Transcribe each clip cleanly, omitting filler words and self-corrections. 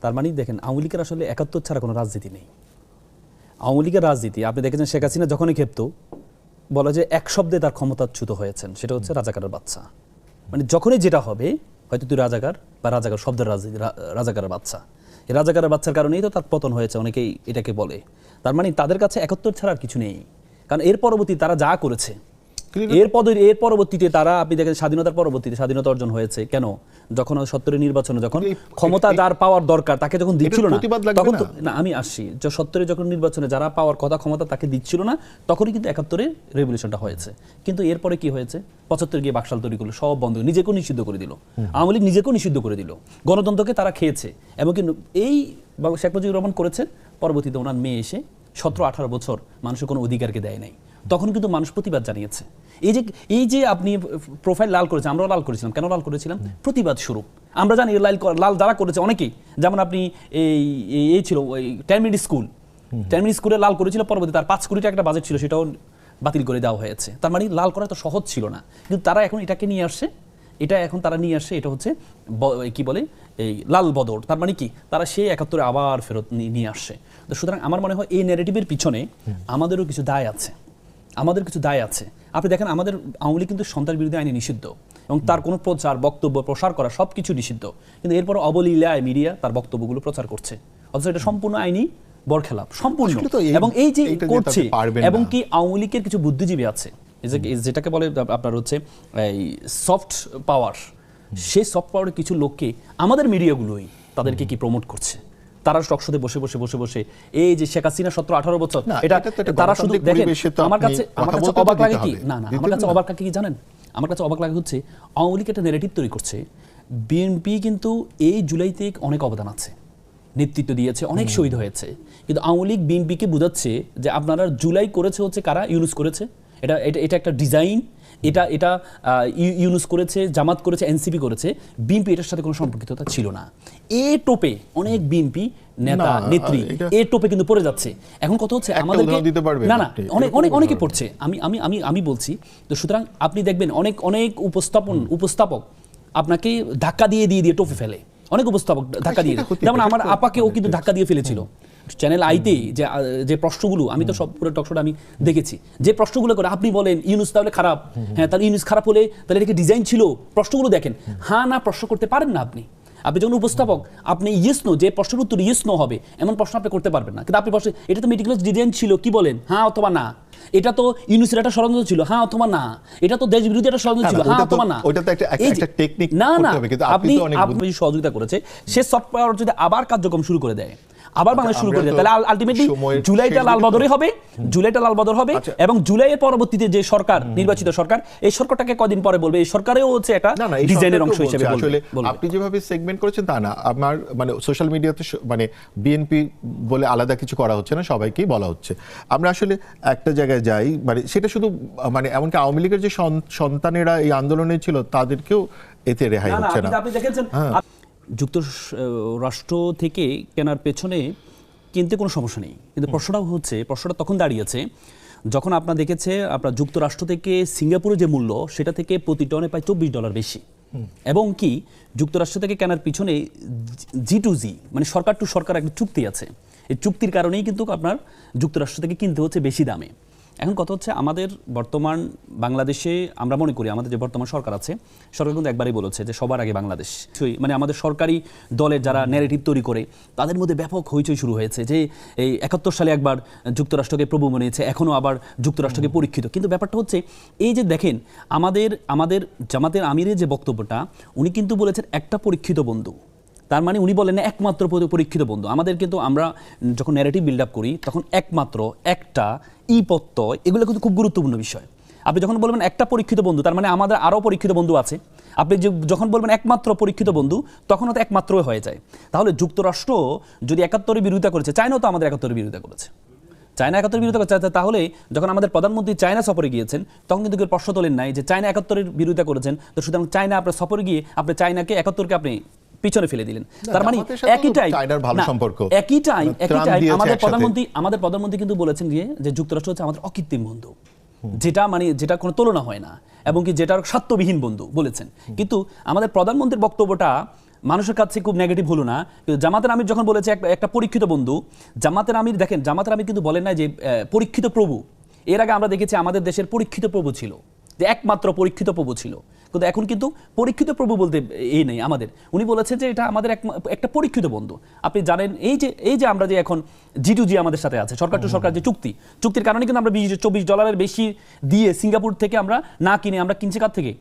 তার মানে দেখেন আওয়ামী লীগের আসলে ৭১ ছাড়া কোনো রাজনীতি নেই। আওয়ামী লীগের রাজনীতি আপনি দেখেছেন শেখ হাসিনা যখনই ক্ষেপ্ত বলা যে এক শব্দে তার ক্ষমতাচ্যুত হয়েছেন, সেটা হচ্ছে রাজাকারের বাচ্চা। মানে যখনই যেটা হবে হয়তো তুই রাজাকার বা রাজাকার শব্দের রাজনীতি, রাজাকারের বাচ্চা। এই রাজাকারের বাচ্চার কারণেই তো তার পতন হয়েছে, অনেকেই এটাকে বলে। তার মানে তাদের কাছে ৭১ ছাড়া আর কিছু নেই। কারণ এর পরবর্তী তারা যা করেছে, এর পরবর্তীতে তারা আপনি দেখেন স্বাধীনতার পরবর্তীতে স্বাধীনতা অর্জন হয়েছে কেন? যখন ৭০-এর নির্বাচনে যখন ক্ষমতা যার পাওয়ার দরকার তাকে যখন দিচ্ছিল না, তখন তো না, আমি আসছি যে ৭০-এর যখন নির্বাচনে যারা পাওয়ার কথা ক্ষমতা তাকে দিচ্ছিল না, তখনই কিন্তু ৭১-এর রেভলিউশনটা হয়েছে। কিন্তু এরপরে কি হয়েছে? ৭৫ গিয়ে বাকশাল তৈরি করলো, সব বন্ধ, নিজেকেও নিষিদ্ধ করে দিল, আওয়ামী লীগ নিজেকেও নিষিদ্ধ করে দিল, গণতন্ত্রকে তারা খেয়েছে। এমনকি এই শেখ মুজিবুর রহমান করেছেন, পরবর্তীতে ওনার মেয়ে এসে ১৭-১৮ বছর মানুষের কোনো অধিকারকে দেয় নাই, তখন কিন্তু মানুষ প্রতিবাদ জানিয়েছে। এই যে আপনি প্রোফাইল লাল করেছেন, আমরাও লাল করেছিলাম। কেন লাল করেছিলাম? প্রতিবাদ স্বরূপ। আমরা জানি লাল যারা করেছে অনেকেই, যেমন আপনি এই ছিল ওই টার্মিনাল স্কুলে লাল করেছিল, পরবর্তী তার ৫ কোটি টাকা একটা বাজেট ছিল, সেটাও বাতিল করে দেওয়া হয়েছে। তার মানে লাল করা তো সহজ ছিল না, কিন্তু তারা এখন এটাকে নিয়ে আসছে, এটা হচ্ছে কি বলে এই লাল বদর। তার মানে কি তারা সেই ৭১-এ আবার ফেরত নিয়ে আসছে। তো সুতরাং আমার মনে হয় এই ন্যারেটিভের পিছনে আমাদেরও কিছু দায় আছে। আপনি দেখেন আমাদের আওয়ামী লীগ কিন্তু সন্ত্রাস বিরোধী আইনে নিষিদ্ধ, এবং তার কোনো প্রচার বক্তব্য প্রসার করা সব কিছু নিষিদ্ধ, কিন্তু এরপর অবলীলায় মিডিয়া তার বক্তব্যগুলো প্রচার করছে, অথচ এটা সম্পূর্ণ আইনি বরখেলাপ, সম্পূর্ণ। এবং এই যে করছে, এবং কি আওয়ামী লীগের কিছু বুদ্ধিজীবী আছে যেটাকে বলে আপনার হচ্ছে এই সফট পাওয়ার, সেই সফট পাওয়ারের কিছু লোককে আমাদের মিডিয়াগুলোই তাদেরকে কি প্রমোট করছে। তারা টকশোতে বসে এই যে শেখ হাসিনা ১৭-১৮ বছর, এটা তারা শুধু দেখেন। আমার কাছে অবাক লাগে কি, আমার কাছে অবাক লাগে কি জানেন? আমার কাছে অবাক লাগে হচ্ছে আওয়ামী লীগ একটা ন্যারেটিভ তৈরি করছে, বিএনপি কিন্তু এই জুলাইতে অনেক অবদান আছে, নেতৃত্ব দিয়েছে, অনেক শহীদ হয়েছে, কিন্তু আওয়ামী লীগ বিএনপিকে বোঝাচ্ছে যে আপনারা জুলাই করেছে হচ্ছে কারা? ইউনুস করেছে, এটা একটা ডিজাইন, এটা ইউনুস করেছে, জামাত করেছে, এনসিপি করেছে, বিএনপি এটার সাথে কোনো সম্পর্কিততা ছিল না। এ টোপে অনেক বিএনপি নেতা নেত্রী এ টোপে কিন্তু পড়ে যাচ্ছে। এখন কথা হচ্ছে আমাদেরকে অনেকে পড়ছে, আমি বলছি। তো সুতরাং আপনি দেখবেন অনেক উপস্থাপক আপনাকে ধাক্কা দিয়ে টোপে ফেলে, অনেক উপস্থাপক ধাক্কা দিয়ে, যেমন আমার আপাকেও কিন্তু ধাক্কা দিয়ে ফেলেছিল চ্যানেল আইতে। যে প্রশ্নগুলো, আমি তো সব পুরো টকশোটা আমি দেখেছি, যে প্রশ্নগুলো করে আপনি বলেন ইউনুস তাহলে খারাপ, হ্যাঁ তাহলে ইউনুস খারাপ হলে তাহলে এটা ডিজাইন ছিল, প্রশ্নগুলো দেখেন, হ্যাঁ না প্রশ্ন করতে পারেন না আপনি যখন উপস্থাপক, আপনি ইয়েস নো, যে প্রশ্নের উত্তর ইয়েস নো হবে এমন প্রশ্ন আপনি করতে পারবেন না। কিন্তু আপনি প্রশ্ন, এটা তো মেটিকুলাস ডিজাইন ছিল, কি বলেন, হ্যাঁ অথবা না, এটা তো ইউনুসের একটা ষড়যন্ত্র ছিল, হ্যাঁ অথবা না, এটা তো দেশ বিরোধী একটা ষড়যন্ত্র ছিল, হ্যাঁ অথবা না। আপনি সহযোগিতা করেছে, সে সফটওয়্যার যদি আবার কার্যক্রম শুরু করে দেয়, আবার বাংলাদেশ শুরু করে দেয়, তাহলে আলটিমেটলি জুলাইটা লাল বদর হবে, এবং জুলাইয়ের পরবর্তীতে যে সরকার, নির্বাচিত সরকার, এই সরকারটাকে কদিন পরে বলবে এই সরকারেও হচ্ছে একটা ডিজাইনের অংশ হিসেবে বলবে। আপনি যেভাবে সেগমেন্ট করেছেন তা না, আমার মানে সোশ্যাল মিডিয়াতে মানে বিএনপি বলে আলাদা কিছু করা হচ্ছে না, সবাইকেই বলা হচ্ছে। আমরা আসলে একটা জায়গায় যাই, মানে সেটা শুধু মানে এমনকি আওয়ামী লীগের যে সন্তানেরা এই আন্দোলনে ছিল তাদেরকেও এতে রেহাই হচ্ছে না। আপনি দেখেছেন যুক্তরাষ্ট্র থেকে কেনার পেছনে কিনতে কোনো সমস্যা নেই, কিন্তু প্রশ্নটা তখন দাঁড়িয়েছে যখন আপনার দেখেছে আপনার যুক্তরাষ্ট্র থেকে সিঙ্গাপুরের যে মূল্য, সেটা থেকে প্রতি টনে প্রায় $24 বেশি, এবং কি যুক্তরাষ্ট্র থেকে কেনার পিছনে G2G মানে সরকার টু সরকার একটা চুক্তি আছে, এই চুক্তির কারণেই কিন্তু আপনার যুক্তরাষ্ট্র থেকে কিনতে হচ্ছে বেশি দামে। এখন কথা হচ্ছে আমাদের বর্তমান বাংলাদেশে আমরা মনে করি আমাদের যে বর্তমান সরকার আছে, সরকার কিন্তু একবারই বলেছে যে সবার আগে বাংলাদেশ। মানে আমাদের সরকারি দলের যারা ন্যারেটিভ তৈরি করে তাদের মধ্যে ব্যাপক হইচই শুরু হয়েছে যে এই ৭১ সালে একবার যুক্তরাষ্ট্রকে প্রভু মনেছে, এখনও আবার যুক্তরাষ্ট্রকে পরীক্ষিত। কিন্তু ব্যাপারটা হচ্ছে এই যে দেখেন আমাদের জামাতের আমিরের যে বক্তব্যটা, উনি কিন্তু বলেছেন একটা পরীক্ষিত বন্ধু, তার মানে উনি বলেন না একমাত্র পরীক্ষিত বন্ধু। আমাদের কিন্তু আমরা যখন ন্যারেটিভ বিল্ড আপ করি তখন একমাত্র, একটা, প্রত্যয়, এগুলো কিন্তু খুব গুরুত্বপূর্ণ বিষয়। আপনি যখন বলবেন একটা পরীক্ষিত বন্ধু, তার মানে আমাদের আরও পরীক্ষিত বন্ধু আছে। আপনি যখন বলবেন একমাত্র পরীক্ষিত বন্ধু, তখন তো একমাত্রই হয়ে যায়। তাহলে যুক্তরাষ্ট্র যদি ৭১-এর বিরোধিতা করেছে, চায়নাও তো আমাদের ৭১-এর বিরোধিতা করেছে, চায়না ৭১-এর বিরোধিতা করছে, তাহলে যখন আমাদের প্রধানমন্ত্রী চায়না সফরে গিয়েছেন তখন কিন্তু কেউ প্রশ্ন তোলেন নাই যে চায়না ৭১-এর বিরোধিতা করেছেন, তো সুতরাং চায়না আপনার সফরে গিয়ে আপনি চায়নাকে ৭১-কে আপনি পিছনে ফেলে দিলেন। তার মানে একই টাইম আমাদের প্রধানমন্ত্রী কিন্তু বলেছেন যে যুক্তরাষ্ট্র হচ্ছে আমাদের অকৃত্রিম বন্ধু, যেটা কোনো তুলনা হয় না, এবং কি যেটার স্বার্থবিহীন বন্ধু বলেছেন। কিন্তু আমাদের প্রধানমন্ত্রীর বক্তব্যটা মানুষের কাছে খুব নেগেটিভ হলো না, কিন্তু জামাতের আমির যখন বলেছে একটা পরীক্ষিত বন্ধু, জামাতের আমির দেখেন, জামাতের আমির কিন্তু বলেন না যে পরীক্ষিত প্রভু। এর আগে আমরা দেখেছি আমাদের দেশের পরীক্ষিত প্রভু ছিল, যে একমাত্র পরীক্ষিত প্রভু ছিল, কিন্তু এখন কিন্তু পরীক্ষিত প্রভু বলতে এই নেই আমাদের। উনি বলেছেন যে এটা আমাদের একটা পরীক্ষিত বন্ধু। আপনি জানেন এই যে আমরা যে এখন G2G আমাদের সাথে আছে, সরকার টু সরকার যে চুক্তির কারণে কিন্তু আমরা $24 বেশি দিয়ে সিঙ্গাপুর থেকে আমরা না কিনে আমরা কিনছি কার থেকে?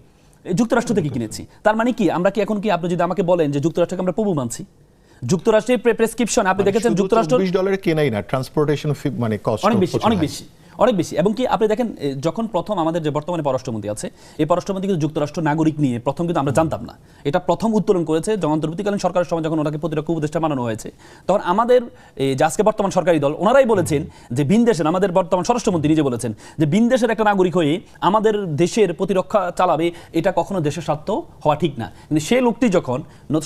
যুক্তরাষ্ট্র থেকে কিনেছি। তার মানে কি আমরা কি এখন কি আপনি যদি আমাকে বলেন যে যুক্তরাষ্ট্রকে আমরা প্রভু মানছি? যুক্তরাষ্ট্রের প্রেসক্রিপশন আপনি দেখেছেন যুক্তরাষ্ট্র $20 কেনাই না, ট্রান্সপোর্টেশন ফি মানে কস্ট অনেক বেশি। এবং কি আপনি দেখেন যখন প্রথম আমাদের যে বর্তমানে পররাষ্ট্রমন্ত্রী আছে, এই পররাষ্ট্রমন্ত্রী কিন্তু যুক্তরাষ্ট্র নাগরিক নিয়ে প্রথম কিন্তু আমরা জানতাম না, এটা প্রথম উত্তোলন করেছে অন্তর্বর্তীকালীন সরকারের সময় যখন ওনাকে প্রতিরক্ষা উপদেষ্টা বানানো হয়েছে। তখন আমাদের যে আজকে বর্তমান সরকারি দল ওনারাই বলেছেন যে ভিনদেশের, আমাদের বর্তমান স্বরাষ্ট্রমন্ত্রী নিজে বলেছেন যে ভিনদেশের একটা নাগরিক হয়ে আমাদের দেশের প্রতিরক্ষা চালাবে, এটা কখনো দেশের স্বার্থ হওয়া ঠিক না। কিন্তু সেই লোকটি যখন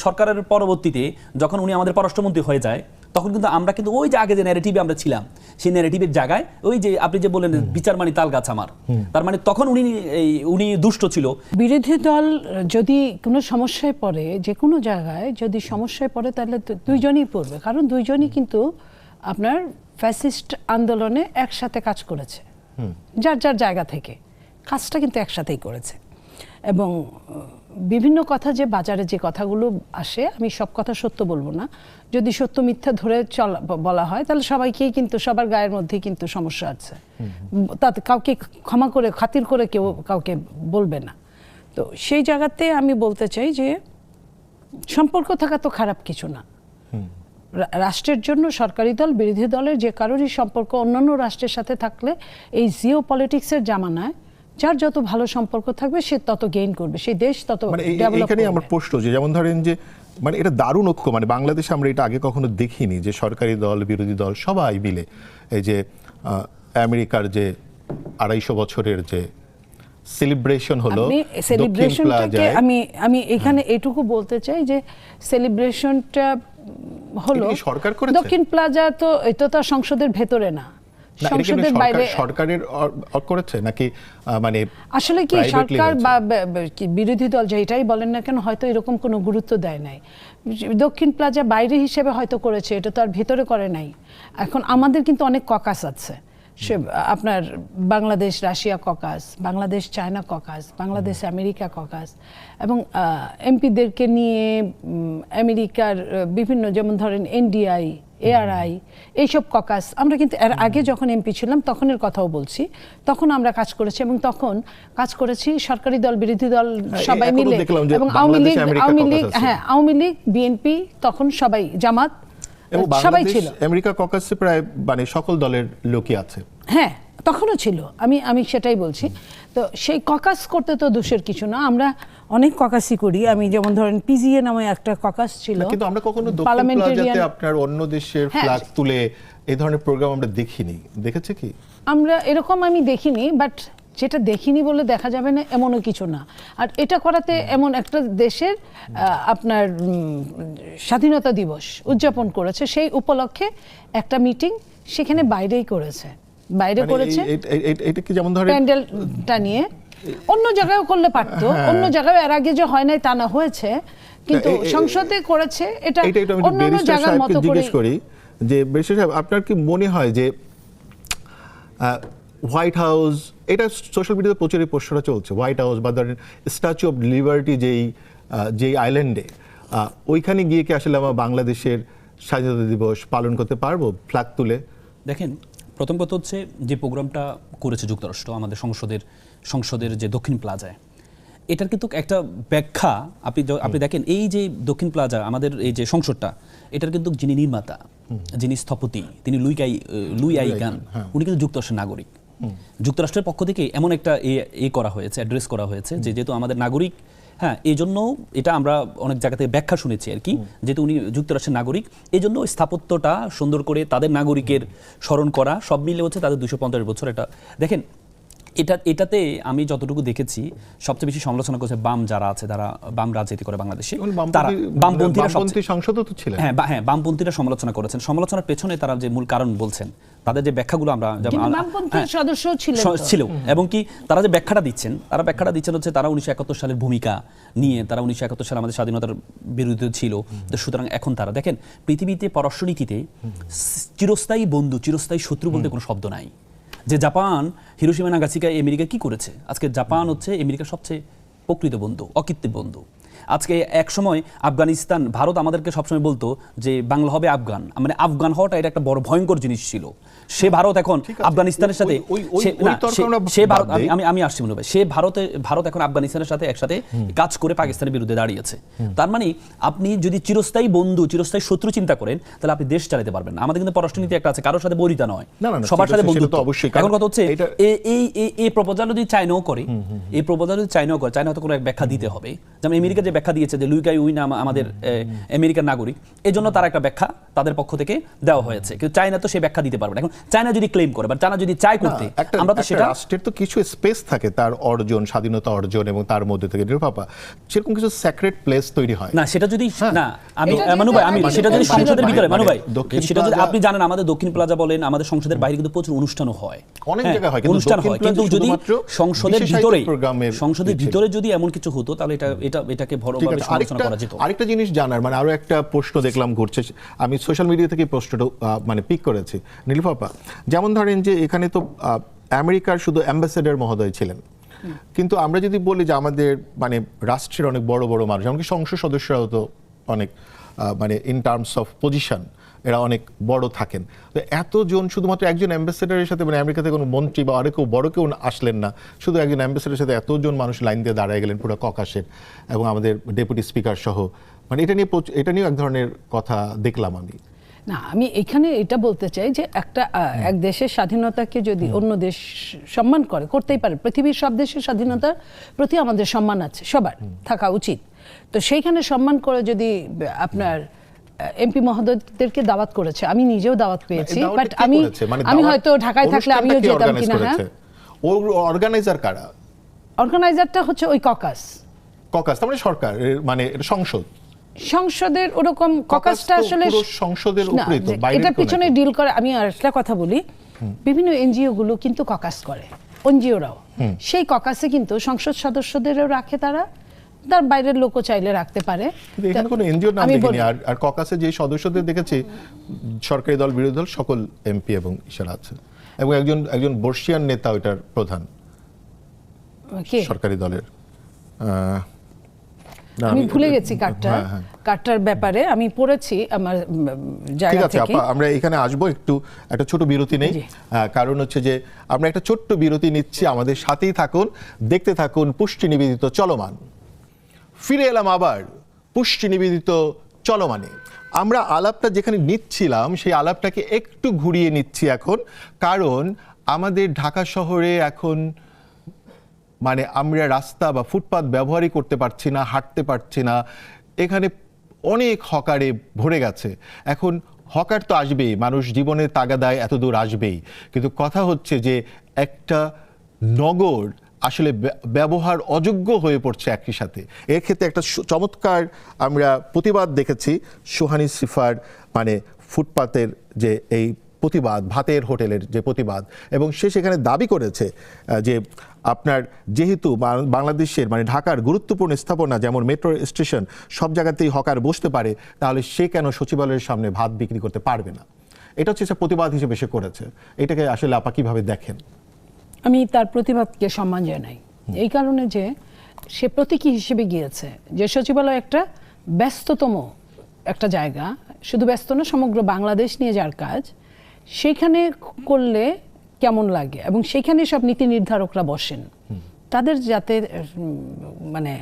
সরকারের পরবর্তীতে যখন উনি আমাদের পররাষ্ট্রমন্ত্রী হয়ে যায়, তখন কিন্তু আমরা কিন্তু ওই যে আগে যে ন্যারেটিভে আমরা ছিলাম, সেই ন্যারেটিভের জায়গায় ওই যে আপনি যে বললেন বিচার মানি তাল গাছ আমার, তার মানে তখন উনি দুষ্ট ছিল। বিরোধী দল যদি কোনো সমস্যায় পড়ে, যে কোনো জায়গায় যদি সমস্যায় পড়ে, তাহলে দুইজনই পড়বে, কারণ দুইজনই কিন্তু আপনার ফ্যাসিস্ট আন্দোলনে একসাথে কাজ করেছে, যার যার জায়গা থেকে কাজটা কিন্তু একসাথেই করেছে। এবং বিভিন্ন কথা যে বাজারে যে কথাগুলো আসে, আমি সব কথা সত্য বলবো না, যদি সত্য মিথ্যা ধরে বলা হয় তাহলে সবাইকেই কিন্তু সবার গায়ের মধ্যে কিন্তু সমস্যা আছে, তাতে কাউকে ক্ষমা করে খাতির করে কেউ কাউকে বলবে না। তো সেই জায়গাতে আমি বলতে চাই যে সম্পর্ক থাকা তো খারাপ কিছু না। রাষ্ট্রের জন্য সরকারি দল বিরোধী দলের যে কারোরই সম্পর্ক অন্যান্য রাষ্ট্রের সাথে থাকলে এই জিও পলিটিক্সের জামানায় যার যত ভালো সম্পর্ক থাকবে সে তত গেইন করবে, সেই দেশ তত ডেভেলপ করবে। আমার প্রশ্ন যে যেমন ধরেন যে মানে এটা দারুণ ঐক্য, মানে বাংলাদেশে আমরা এটা আগে কখনো দেখিনি যে সরকারি দল বিরোধী দল সবাই মিলে এই যে আমেরিকার যে 250 বছরের যে সেলিব্রেশন হলো, সেলিব্রেশনটাকে আমি এখানে এটুকু বলতে চাই যে সেলিব্রেশনটা হলো সরকার করেছে। দক্ষিণ প্লাজা তো এটা তো সংসদের ভেতরে না, সংসদের বাইরে সরকারের করেছে নাকি? মানে আসলে কি সরকার বা বিরোধী দল যেটাই বলেন না কেন হয়তো এরকম কোনো গুরুত্ব দেয় নাই। দক্ষিণ প্লাজা বাইরে হিসেবে হয়তো করেছে, এটা তো আর ভেতরে করে নাই। এখন আমাদের কিন্তু অনেক ককাস আছে, সে আপনার Bangladesh Russia caucus, Bangladesh China caucus, Bangladesh America caucus, এবং এমপিদেরকে নিয়ে আমেরিকার বিভিন্ন, যেমন ধরেন NDI, ARI, এইসব ককাস আমরা কিন্তু এর আগে যখন এমপি ছিলাম তখনের কথাও বলছি, তখন আমরা কাজ করেছি এবং তখন কাজ করেছি সরকারি দল বিরোধী দল সবাই মিলে, এবং আওয়ামী লীগ হ্যাঁ আওয়ামী লীগ বিএনপি তখন সবাই জামাত সবাই ছিল। আমেরিকা ককাসে প্রায় মানে সকল দলের লোকই আছে, হ্যাঁ তখনও ছিল, আমি সেটাই বলছি। তো সেই ককাস করতে তো দোষের কিছু না, আমরা অনেক ককাসই করি। আমি যেমন ধরেন PGA নামে একটা ককাস ছিল, কিন্তু আমরা কখনো দক্ষিণ প্লাজাতে আপনার অন্য দেশের ফ্ল্যাগ তুলে এই ধরনের প্রোগ্রাম আমরা দেখিনি। দেখেছে কি? আমরা এরকম আমি দেখিনি, বাট যেটা দেখিনি বলে দেখা যাবে না এমনও কিছু না। আর এটা করাতে এমন একটা দেশের আপনার স্বাধীনতা দিবস উদযাপন করেছে, সেই উপলক্ষে একটা মিটিং সেখানে বাইরেই করেছে, বাইরে করেছে। এটা কি যেমন ধরেন প্যান্ডেলটা নিয়ে অন্য জায়গায়ও করলে পারতো, অন্য জায়গায় এর আগে যে হয় নাই তা না, হয়েছে, কিন্তু সংসদে করেছে। এটা অন্য জায়গার মতো করে জিজ্ঞেস করি যে বেশি সাহেব, আপনার কি মনে হয় যে হোয়াইট হাউস, এটা সোশ্যাল মিডিয়াতে প্রচুর এই প্রশ্নটা চলছে, হোয়াইট হাউস বা ধরেন স্ট্যাচু অফ লিবার্টি যেই আইল্যান্ডে, ওইখানে গিয়ে কি আসলে আমরা বাংলাদেশের স্বাধীনতা দিবস পালন করতে পারবো ফ্ল্যাগ তুলে? দেখেন, প্রথম কথা হচ্ছে যে প্রোগ্রামটা করেছে যুক্তরাষ্ট্র আমাদের সংসদের যে দক্ষিণ প্লাজায়, এটার কিন্তু একটা ব্যাখ্যা আপনি দেখেন, এই যে দক্ষিণ প্লাজা আমাদের এই যে সংসদটা, এটার কিন্তু যিনি নির্মাতা, যিনি স্থপতি, তিনি লুই আই গান, উনি কিন্তু যুক্তরাষ্ট্রের নাগরিক। যুক্তরাষ্ট্রের পক্ষ থেকে এমন একটা করা হয়েছে, অ্যাড্রেস করা হয়েছে যে যেহেতু আমাদের নাগরিক, হ্যাঁ এই জন্য এটা আমরা অনেক জায়গা থেকে ব্যাখ্যা শুনেছি আর কি, যেহেতু উনি যুক্তরাষ্ট্রের নাগরিক, এই জন্য স্থাপত্যটা সুন্দর করে তাদের নাগরিকের স্মরণ করা, সব মিলে হচ্ছে তাদের 250 বছর। এটা দেখেন, এটাতে আমি যতটুকু দেখেছি সবচেয়ে বেশি সমালোচনা করছে বাম যারা আছে, তারা বাম রাজনীতি করে বাংলাদেশে, তারা বামপন্থী সংসদও তো ছিলেন। হ্যাঁ, বামপন্থীরা সমালোচনা করেছেন। সমালোচনার পেছনে তারা যে মূল কারণ বলছেন, তাদের যে ব্যাখ্যাগুলো আমরা ছিল, এবং কি তারা যে ব্যাখ্যাটা দিচ্ছেন, হচ্ছে তারা 1971 সালের ভূমিকা নিয়ে, তারা 1971 সালে আমাদের স্বাধীনতার বিরুদ্ধে ছিল। তো সুতরাং এখন তারা দেখেন, পৃথিবীতে পররাষ্ট্রনীতিতে চিরস্থায়ী বন্ধু, চিরস্থায়ী শত্রু বলতে কোনো শব্দ নাই। যে জাপান হিরোশিমা নাগাসাকি আমেরিকা কি করেছে, আজকে জাপান হচ্ছে আমেরিকার সবচেয়ে প্রকৃত বন্ধু, অকৃত্রিম বন্ধু। আজকে এক সময় আফগানিস্তান, ভারত আমাদেরকে সবসময় বলতো যে বাংলা হবে আফগান, মানে আফগান হওয়াটা এটা একটা বড় ভয়ঙ্কর জিনিস ছিল। সে ভারত এখন আফগানিস্তানের সাথে, আমি আসছি মনে হয়, সে ভারত এখন আফগানিস্তানের সাথে একসাথে কাজ করে পাকিস্তানের বিরুদ্ধে দাঁড়িয়েছে। তার মানে আপনি যদি চিরস্থায়ী বন্ধু, চিরস্থায়ী শত্রু চিন্তা করেন, তাহলে আপনি দেশ চালাতে পারবেন না। আমাদের কিন্তু পররাষ্ট্রনীতি একটা আছে, কারোর সাথে বৈরিতা নয়, সবার সাথে বন্ধুত্ব। এখন কথা হচ্ছে এই প্রপোজাল যদি চায়নাও করে, চায়না হয়তো কোনো এক ব্যাখ্যা দিতে হবে। যেমন আমেরিকা যে ব্যাখ্যা দিয়েছে যে লুইকাই উইনা আমাদের আমেরিকার নাগরিক, এই জন্য তার একটা ব্যাখ্যা তাদের পক্ষ থেকে দেওয়া হয়েছে, কিন্তু চায়না তো সেই ব্যাখ্যা দিতে পারবে না। এখন চায়না যদি ক্লেম করে বা চায়না যদি চায় করতে, আমরা তো সেটা, রাষ্ট্রের তো কিছু স্পেস থাকে তার অর্জন, স্বাধীনতা অর্জন, এবং তার মধ্যে থেকে নির্বাপা সেরকম কিছু সেক্রেট প্লেস তৈরি হয় না। সেটা যদি না, আমি মানু ভাই, আমি সেটা যদি সংসদের ভিতরে, মানু ভাই, সেটা যদি আপনি জানেন, আমাদের দক্ষিণ প্লাজা বলেন, আমাদের সংসদের বাইরে কিন্তু প্রচুর অনুষ্ঠানও হয়, অনেক জায়গায় হয়, কিন্তু যদি সংসদের ভিতরে যদি এমন কিছু হতো, তাহলে এটাকে বড়ভাবে সমালোচনা করা যেত। আরেকটা জিনিস জানার, মানে আরো একটা প্রশ্ন দেখলাম ঘুরছে, আমি সোশ্যাল মিডিয়া থেকে প্রশ্নটা মানে পিক করেছি নীলুফাপা। যেমন ধরেন যে এখানে তো আমেরিকার শুধু অ্যাম্বাসেডর মহোদয় ছিলেন, কিন্তু আমরা যদি বলি যে আমাদের মানে রাষ্ট্রের অনেক বড় বড় মানুষ, এমনকি সংসদ সদস্যরাও তো অনেক মানে ইন টার্মস অফ পজিশন এরা অনেক বড় থাকেন। তো এতজন শুধুমাত্র একজন অ্যাম্বাসেডারের সাথে, মানে আমেরিকাতে কোনো মন্ত্রী বা আরও কেউ বড় কেউ আসলেন না, শুধু একজন অ্যাম্বাসেডারের সাথে এতজন মানুষ লাইন দিয়ে দাঁড়ায় গেলেন পুরো ককাসের, এবং আমাদের ডেপুটি স্পিকার সহ, মানে এটা নিয়ে এক ধরনের কথা দেখলাম আমি। না, আমি এখানে এটা বলতে চাই যে এক দেশের স্বাধীনতাকে যদি অন্য দেশ সম্মান করতেই পারে। পৃথিবীর সব দেশের স্বাধীনতার প্রতি আমাদের সম্মান আছে, সবার থাকা উচিত। তো সেইখানে সম্মান করে যদি আপনার এমপি মহোদয়দেরকে দাওয়াত করেছে, আমি নিজেও দাওয়াত পেয়েছি, বাট আমি হয়তো ঢাকায় থাকলে আমিও যেতাম কিনা। হ্যাঁ, অর্গানাইজার কারা? অর্গানাইজারটা হচ্ছে ওই ককাস, তার মানে সরকার, মানে সংসদের ওরকম ককাসটা আসলে সংসদের উপরে তো, এটা পিছনে ডিল করে। আমি আরেকটা কথা বলি, বিভিন্ন এনজিও গুলো কিন্তু ককাস করে, এনজিওরাও সেই ককাসে কিন্তু সংসদ সদস্যদেরও রাখে, তার বাইরের লোকও চাইলে রাখতে পারে। এখানে কোনো এনজিওর নাম দেখিনি। আর ককাসে যে সদস্যদের দেখেছি, সরকারি দল বিরোধী দল সকল এমপি এবং ইশারা আছে, এবং একজন বর্ষিয়ান নেতা ওইটার প্রধান সরকারি দলের। আমি ভুলে গেছি কার্ডটার ব্যাপারে, আমি পড়েছি আমার জায়গা থেকে। ঠিক আছে, আমরা এখানে আসবো, একটা ছোট বিরতি নেই, কারণ হচ্ছে যে আমরা একটা ছোট্ট বিরতি নিচ্ছি, আমাদের সাথেই থাকুন, দেখতে থাকুন পুষ্টি নিবেদিত চলমান। ফিরে এলাম আবার পুষ্টি নিবেদিত চলমানে। আমরা আলাপটা যেখানে নিচ্ছিলাম, সেই আলাপটাকে একটু ঘুরিয়ে নিচ্ছি এখন, কারণ আমাদের ঢাকা শহরে এখন মানে আমরা রাস্তা বা ফুটপাত ব্যবহারই করতে পারছি না, হাঁটতে পারছি না, এখানে অনেক হকারে ভরে গেছে। এখন হকার তো আসবেই, মানুষ জীবনের তাগাদায় এত দূর আসবেই, কিন্তু কথা হচ্ছে যে একটা নগর আসলে ব্যবহার অযোগ্য হয়ে পড়ছে একই সাথে। এর ক্ষেত্রে একটা চমৎকার আমরা প্রতিবাদ দেখেছি সোহানী সিফার, মানে ফুটপাতের যে এই প্রতিবাদ, ভাতের হোটেলের যে প্রতিবাদ, এবং সে সেখানে দাবি করেছে যে আপনার যেহেতু বাংলাদেশের মানে ঢাকার গুরুত্বপূর্ণ স্থাপনা যেমন মেট্রো স্টেশন, সব জায়গাতেই হকার বসতে পারে, তাহলে সে কেন সচিবালয়ের সামনে ভাত বিক্রি করতে পারবে না? এটা হচ্ছে প্রতিবাদ হিসেবে সে করেছে। এটাকে আসলে আপা কিভাবে দেখেন? আমি তার প্রতিবাদকে সম্মান জানাই, এই কারণে যে সে প্রতীকী হিসেবে গিয়েছে যে সচিবালয় একটা ব্যস্ততম একটা জায়গা, শুধু ব্যস্ত না, সমগ্র বাংলাদেশ নিয়ে যার কাজ, সেখানে করলে কেমন লাগে, এবং সেখানে সব নীতি নির্ধারকরা বসেন, তাদের যাতে মানে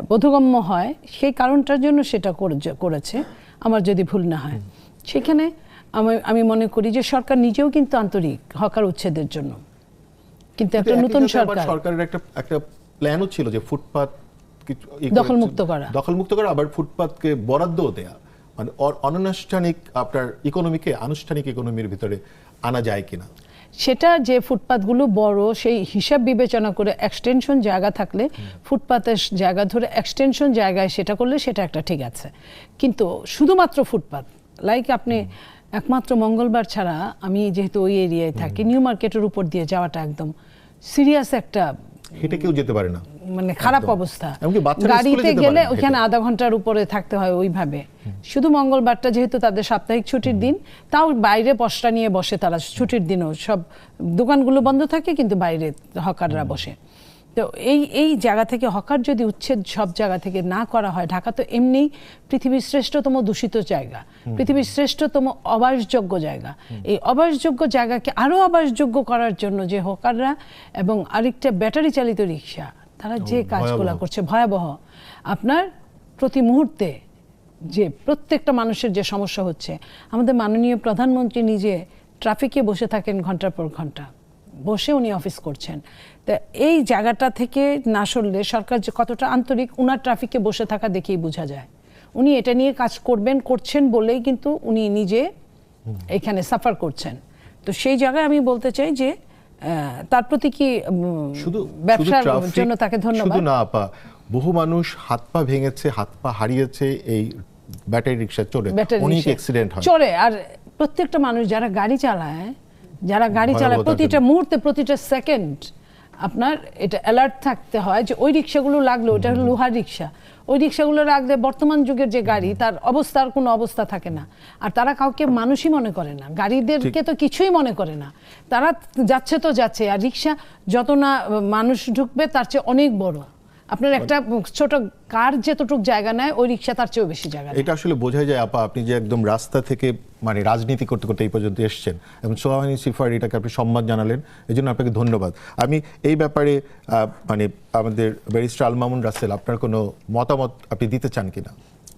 বোধগম্য হয় সেই কারণটার জন্য সেটা করেছে, আমার যদি ভুল না হয়। সেখানে আমি মনে করি যে সরকার নিজেও কিন্তু আন্তরিক হকার উচ্ছেদের জন্য, কিন্তু একটা নতুন সরকারের একটা প্ল্যানও ছিল যে ফুটপাত দখলমুক্ত করা, আবার ফুটপাতকে বরাদ্দও দেয়া, মানে অনানুষ্ঠানিক আপনার ইকোনমিকে আনুষ্ঠানিক ইকোনমির ভিতরে আনা যায় কিনা। সেটা যে ফুটপাতগুলো বড় সেই হিসাব বিবেচনা করে এক্সটেনশন জায়গা থাকলে ফুটপাতের জায়গা ধরে এক্সটেনশন জায়গায় সেটা করলে সেটা একটা ঠিক আছে, কিন্তু শুধুমাত্র ফুটপাত লাইক আপনি একমাত্র মঙ্গলবার ছাড়া, আমি যেহেতু ওই এরিয়ায় থাকি, নিউ মার্কেটের উপর দিয়ে যাওয়াটা একদম সিরিয়াস একটা হেঁটে কেউ যেতে পারে না, মানে খারাপ অবস্থা। এমনকি বাচ্চারা স্কুলে গাড়িতে যেতে গেলে পারে না ওখানে হেঁটে। আধা ঘন্টার উপরে থাকতে হয় ওইভাবে। শুধু মঙ্গলবারটা যেহেতু তাদের সাপ্তাহিক ছুটির দিন, তাও বাইরে পসরা নিয়ে বসে তারা, ছুটির দিনও সব দোকানগুলো বন্ধ থাকে কিন্তু বাইরে হকাররা বসে। তো এই জায়গা থেকে হকার যদি উচ্ছেদ সব জায়গা থেকে না করা হয়, ঢাকা তো এমনিই পৃথিবীর শ্রেষ্ঠতম দূষিত জায়গা, পৃথিবীর শ্রেষ্ঠতম অবাসযোগ্য জায়গা। এই অবাসযোগ্য জায়গাকে আরো অবাসযোগ্য করার জন্য যে হকাররা এবং আরেকটা ব্যাটারি চালিত রিক্সা, তারা যে কাজগুলো করছে ভয়াবহ। আপনার প্রতি মুহূর্তে যে প্রত্যেকটা মানুষের যে সমস্যা হচ্ছে, আমাদের মাননীয় প্রধানমন্ত্রী নিজে ট্রাফিকে বসে থাকেন ঘন্টার পর ঘন্টা, বসে উনি অফিস করছেন। তা এই জায়গাটা থেকে না সরলে সরকার যে কতটা আন্তরিক, উনার ট্রাফিকে বসে থাকা দেখেই বোঝা যায়। উনি এটা নিয়ে কাজ করছেন বলেই কিন্তু উনি নিজে এখানে সাফার করছেন। তো সেই জায়গায় আমি বলতে চাই যে তার প্রতি কি শুধু ব্যবসার traffic জন্য তাকে ধন্যবাদ। শুধু না আপা, বহু মানুষ হাত পা ভেঙেছে, হাত পা হারিয়েছে এই ব্যাটারি রিক্সা চড়ে, ব্যাটারি অনেক রিকশা অ্যাক্সিডেন্ট হয়। চড়ে। আর প্রত্যেকটা মানুষ যারা গাড়ি চালায়, ভয়াবহতার প্রতিটা জন্য। মুহূর্তে প্রতিটা সেকেন্ড আপনার এটা অ্যালার্ট থাকতে হয় যে ওই রিক্সাগুলো লাগলো, ওটা হলো লোহার রিক্সা, ওই রিক্সাগুলো রাখলে বর্তমান যুগের যে গাড়ি তার অবস্থার কোনো অবস্থা থাকে না। আর তারা কাউকে মানুষই মনে করে না, গাড়িদেরকে তো কিছুই মনে করে না, তারা যাচ্ছে তো যাচ্ছে। আর রিক্সা যত না মানুষ ঢুকবে তার চেয়ে অনেক বড়। আপনার একটা ছোট কার যতটুক জায়গা নেয়, ওই রিক্সা তার চেয়েও বেশি জায়গা নেয়। এটা আসলে বোঝাই যায় আপা, আপনি যে একদম রাস্তা থেকে মানে রাজনীতি করতে করতে এই পর্যন্ত এসেছেন এবং সোহানী সিফার এটাকে আপনি সম্মান জানালেন, এই জন্য আপনাকে ধন্যবাদ। আমি এই ব্যাপারে মানে আমাদের ব্যারিস্টার আল মামুন রাসেল, আপনার কোনো মতামত আপনি দিতে চান কিনা?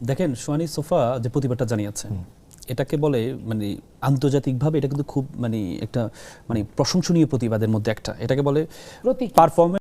দেখেন, সোহানী সোফা যে প্রতিবাদটা জানিয়েছে, এটাকে বলে মানে আন্তর্জাতিকভাবে এটা কিন্তু খুব মানে একটা মানে প্রশংসনীয় প্রতিবাদের মধ্যে একটা, এটাকে বলে প্রতীকী। পারফরমেন্স